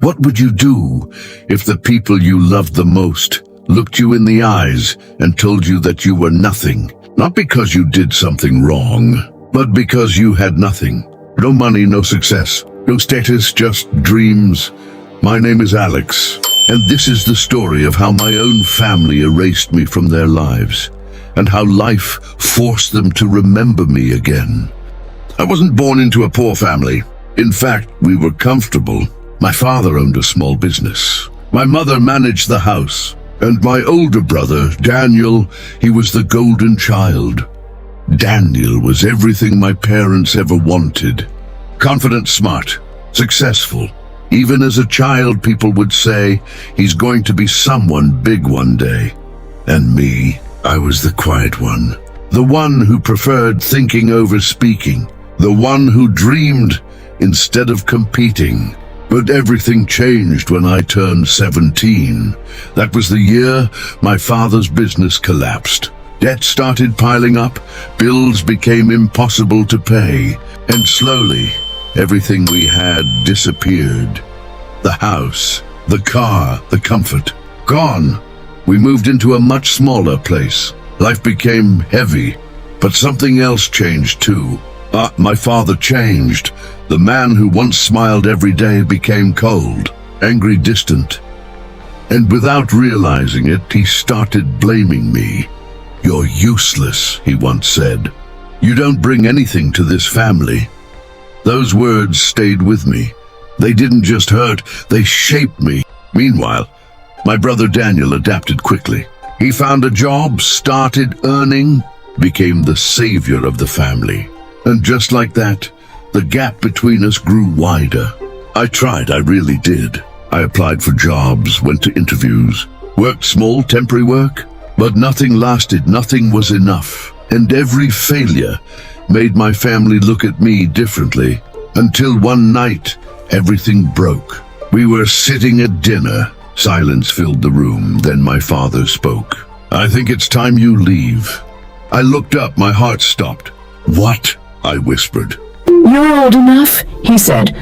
What would you do if the people you loved the most looked you in the eyes and told you that you were nothing? Not because you did something wrong, but because you had nothing. No money, no success, no status, just dreams. My name is Alex, and this is the story of how my own family erased me from their lives, and how life forced them to remember me again. I wasn't born into a poor family. In fact, we were comfortable. My father owned a small business. My mother managed the house. And my older brother, Daniel, he was the golden child. Daniel was everything my parents ever wanted. Confident, smart, successful. Even as a child, people would say, he's going to be someone big one day. And me, I was the quiet one. The one who preferred thinking over speaking. The one who dreamed instead of competing. But everything changed when I turned 17. That was the year my father's business collapsed. Debt started piling up, bills became impossible to pay, and slowly, everything we had disappeared. The house, the car, the comfort, gone. We moved into a much smaller place. Life became heavy, but something else changed too. My father changed. The man who once smiled every day became cold, angry, distant. And without realizing it, he started blaming me. "You're useless," he once said. "You don't bring anything to this family." Those words stayed with me. They didn't just hurt, they shaped me. Meanwhile, my brother Daniel adapted quickly. He found a job, started earning, became the savior of the family. And just like that, the gap between us grew wider. I tried, I really did. I applied for jobs, went to interviews, worked small, temporary work, but nothing lasted, nothing was enough. And every failure made my family look at me differently, until one night, everything broke. We were sitting at dinner. Silence filled the room, then my father spoke. "I think it's time you leave." I looked up, my heart stopped. "What?" I whispered. "You're old enough," he said.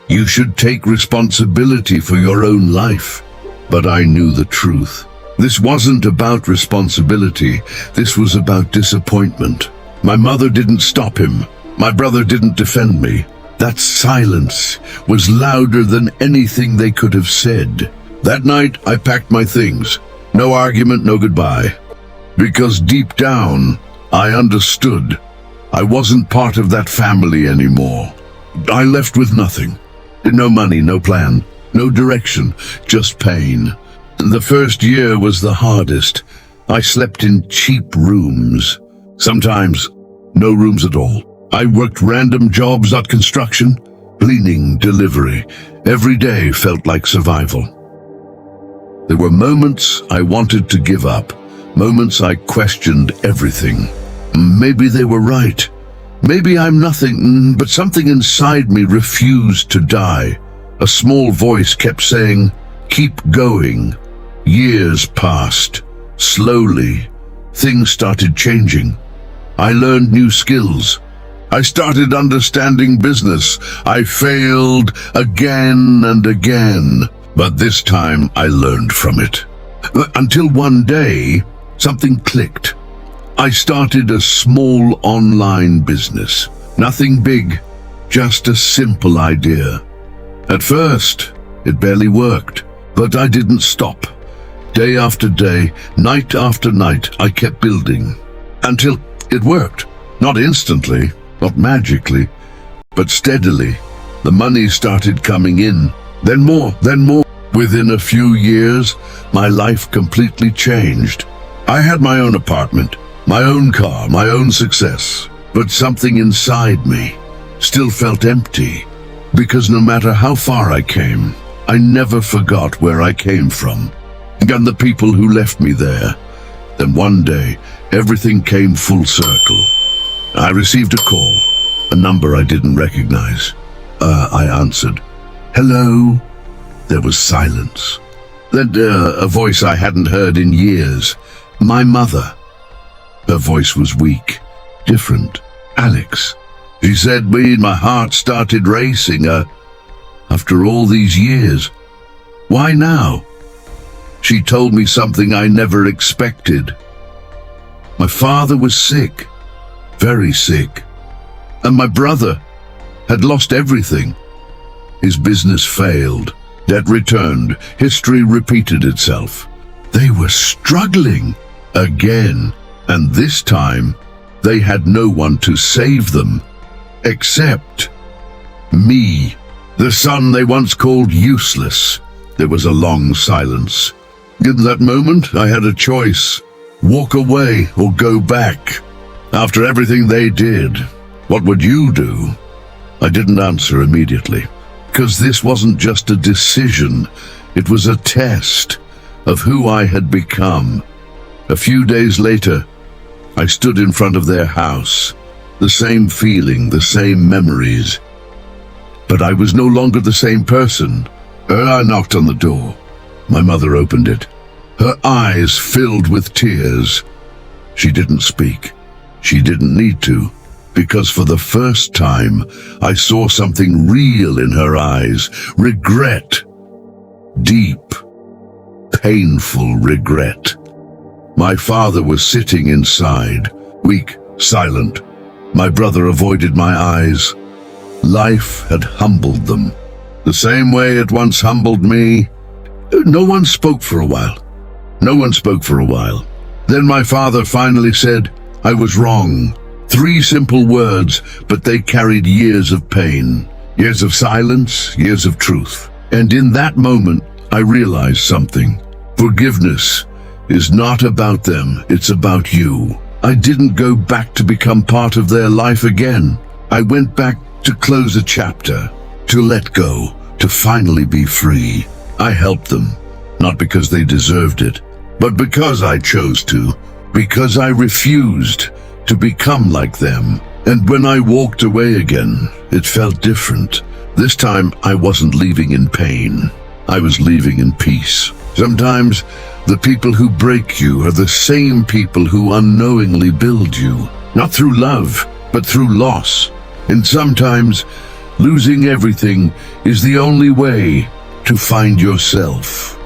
"You should take responsibility for your own life." But I knew the truth. This wasn't about responsibility. This was about disappointment. My mother didn't stop him. My brother didn't defend me. That silence was louder than anything they could have said. That night, I packed my things. No argument, no goodbye. Because deep down, I understood. I wasn't part of that family anymore. I left with nothing. No money, no plan, no direction, just pain. The first year was the hardest. I slept in cheap rooms. Sometimes, no rooms at all. I worked random jobs at construction, cleaning, delivery. Every day felt like survival. There were moments I wanted to give up, moments I questioned everything. Maybe they were right. Maybe I'm nothing, but something inside me refused to die. A small voice kept saying, "Keep going." Years passed. Slowly, things started changing. I learned new skills. I started understanding business. I failed again and again, but this time I learned from it. Until one day, something clicked. I started a small online business. Nothing big, just a simple idea. At first, it barely worked, but I didn't stop. Day after day, night after night, I kept building. Until it worked. Not instantly, not magically, but steadily. The money started coming in. Then more, then more. Within a few years, my life completely changed. I had my own apartment, my own car, my own success. But something inside me still felt empty. Because no matter how far I came, I never forgot where I came from. And the people who left me there. Then one day, everything came full circle. I received a call, a number I didn't recognize. I answered. "Hello?" There was silence. Then a voice I hadn't heard in years. My mother. Her voice was weak, different. "Alex," she said. My heart started racing. After all these years, Why now? She told me something I never expected. My father was sick, very sick, and my brother had lost everything. His business failed, debt returned, history repeated itself. They were struggling again, and this time they had no one to save them, except me, the son they once called useless. There was a long silence. In that moment, I had a choice: walk away or go back. After everything they did, what would you do? I didn't answer immediately, because this wasn't just a decision, it was a test of who I had become. A few days later, I stood in front of their house, the same feeling, the same memories. But I was no longer the same person. I knocked on the door. My mother opened it. Her eyes filled with tears. She didn't speak. She didn't need to, because for the first time, I saw something real in her eyes. Regret. Deep, painful regret. My father was sitting inside, weak, silent. My brother avoided my eyes. Life had humbled them, the same way it once humbled me. No one spoke for a while. No one spoke for a while. Then my father finally said, I was wrong. 3 simple words, but they carried years of pain, years of silence, years of truth. And in that moment, I realized something. Forgiveness is not about them, it's about you. I didn't go back to become part of their life again. I went back to close a chapter, to let go, to finally be free. I helped them, not because they deserved it, but because I chose to, because I refused to become like them. And when I walked away again, it felt different. This time, I wasn't leaving in pain. I was leaving in peace. Sometimes, the people who break you are the same people who unknowingly build you, not through love, but through loss. And sometimes, losing everything is the only way to find yourself.